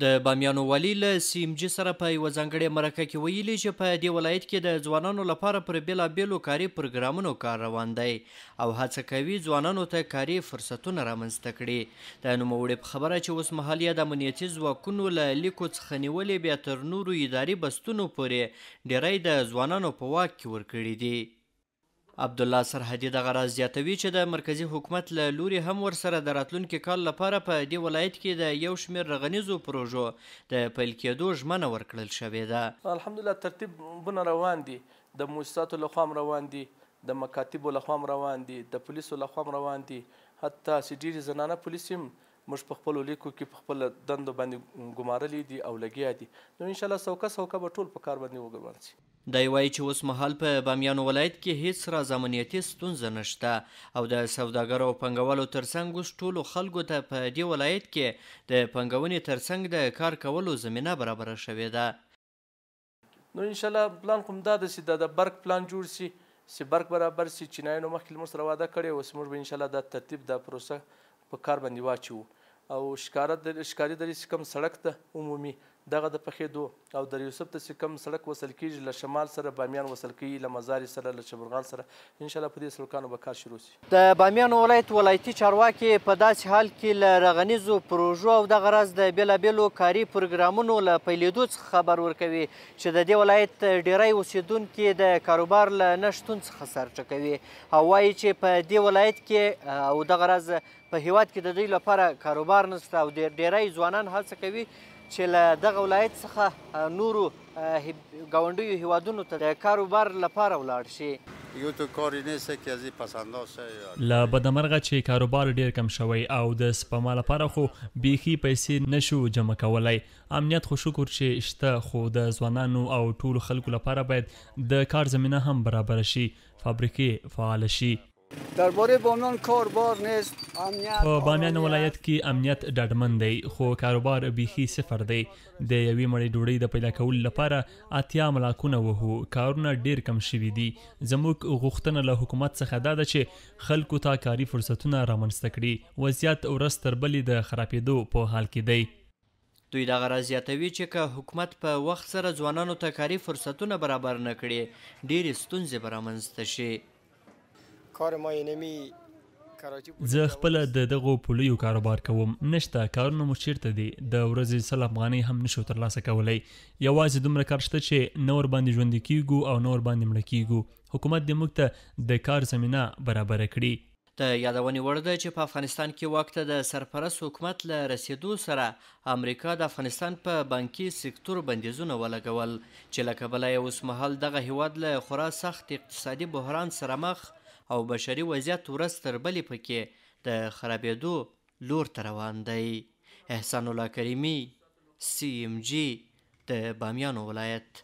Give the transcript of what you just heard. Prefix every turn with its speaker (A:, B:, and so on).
A: د بامیانو والي له سی ام جي سره په یوه ځانګړې مرکه کې ویلي چې په دې ولایت کې د ځوانانو لپاره پر بېلابېلو کاري پروګرامونو کار روان دی او هڅه کوي ځوانانو ته کاري فرصتونه رامنځته کړي. د نوموړي په خبره چې اوس مهال یې د امنیتي ځواکونو له لیکو څخه نیولې بیا تر نورو اداري بستونو پورې ډیری د ځوانانو په واک کې ورکړي دي. عبدالله سرحدي دغه راز زیاتوي چې د مرکزي حکومت له لوري هم ورسره د راتلونکي کال لپاره په دې ولایت کې د یو شمېر رغنیزو پروژو د پیل کېدو ژمنه ورکړل شوې ده.
B: الحمدلله ترتیبونه روان دي، د مؤسساتو لخوا هم روان دي، د مکاتبو لخوا هم روان دي، د پولیسو لخوا هم روان دي، حتی چې ډېرې زنانه پولیس هم موږ په خپلو لیکو کې په خپله دندو باندې ګمارلي دي او لګیا دي. نو انشاءالله سوکه به ټول په کار باندې وګمارل شي.
A: دی وایي چې اوس مهال په بامیانو ولایت کې هیڅ راز امنیتي ستونزه نشته او د سوداګرو او پانګوالو ترڅنګ اوس ټولو خلکو ته په دې ولایت کې د پانګونې ترڅنګ د کار کولو زمینه برابره شوې ده.
B: نو انشاءالله پلان خو همدا ده چې د برق پلان جوړ شي، چې برق برابر شي. چینایانو مخکې له موږ سره واده کړی، اوس موږ به انشاءالله دا ترتیب دا پروسه په کار باندې واچوو. او ښکاري درې چې کوم سړک ده عمومي دغه د پخېدو او در یوسف ته چې کوم سړک وصل کېږي له شمال سره بامیان وصل کېږي، له مزاري سره، له شبرغان سره، انشاءالله په دې سړکانو به کار شروع شي.
A: د بامیانو ولایت ولایتي چارواکي په داسې حال کې له رغنیزو پروژو او دغه راز د بېلابېلو کاري پروګرامونو له پیلېدو څخه خبر ورکوي چې د دې ولایت ډیری اوسېدونکي د کاروبار له نه شتون څخه سرچه کوي او وایي چې په دې ولایت کې او دغه راز په هیواد کې د دوی لپاره کاروبار نشته او ډیری ځوانان هڅه کوي چې له دغه ولایت څخه نورو ګاونډیو هیوادونو ته د کاروبار لپاره ولاړ شي.
C: یو تو کاری نیست که از این پسندا شه.
D: له بدمرغه چې کاروبار ډیر کم شوی او د سپما لپاره خو بیخي پیسې نشو جمع کولی. امنیت خو شکر چې شته، خو د ځوانانو او ټولو خلکو لپاره باید د کار زمینه هم برابر شي، فابریکې فعال شي.
E: درباره بامیان کاروبار نیست، امنیت
D: په بامیان ولایت کې امنیت ډاډمن دی، خو کاروبار بیخي صفر دی. د یوې مړۍ ډوډۍ د پیدا کولو لپاره 80 ملاکونه وهو، کارونه ډیر کم شوي دي. زموږ غوښتنه له حکومت څخه دا ده چې خلکو ته کاري فرصتونه رامنځته کړي. وضعیت ورځ تر بلې د خرابېدو په حال کې دی.
A: دوی دغه راز زیاتوي چې که حکومت په وخت سره ځوانانو ته کاري فرصتونه برابر نه کړي، ډېرې ستونزې به رامنځته شي.
D: زه خپله د دغو پولیو کاروبار کوم، نشته کارونه مو چیرته دي، د ورځې 100 افغانۍ هم نشو ترلاسه کولی. یوازې دومره کار شته چې نه ورباندې ژوندي کیږو او نه ورباندې مړه کیږو. حکومت دې موږ ته د کار زمینه برابره کړي.
A: د یادونې وړ ده چې په افغانستان کې واک ته د سرپرست حکومت له رسېدو سره امریکا د افغانستان په بانکي سکتور بندیزونه ولګول چې له کبله یې اوس مهال دغه هیواد له خورا سخت اقتصادي بحران سره مخ او بشري وضعیت ورځ تر بلې پکې د خرابېدو لور ته روان دی. احسان الله کریمي، سی ام جي، د بامیانو ولایت.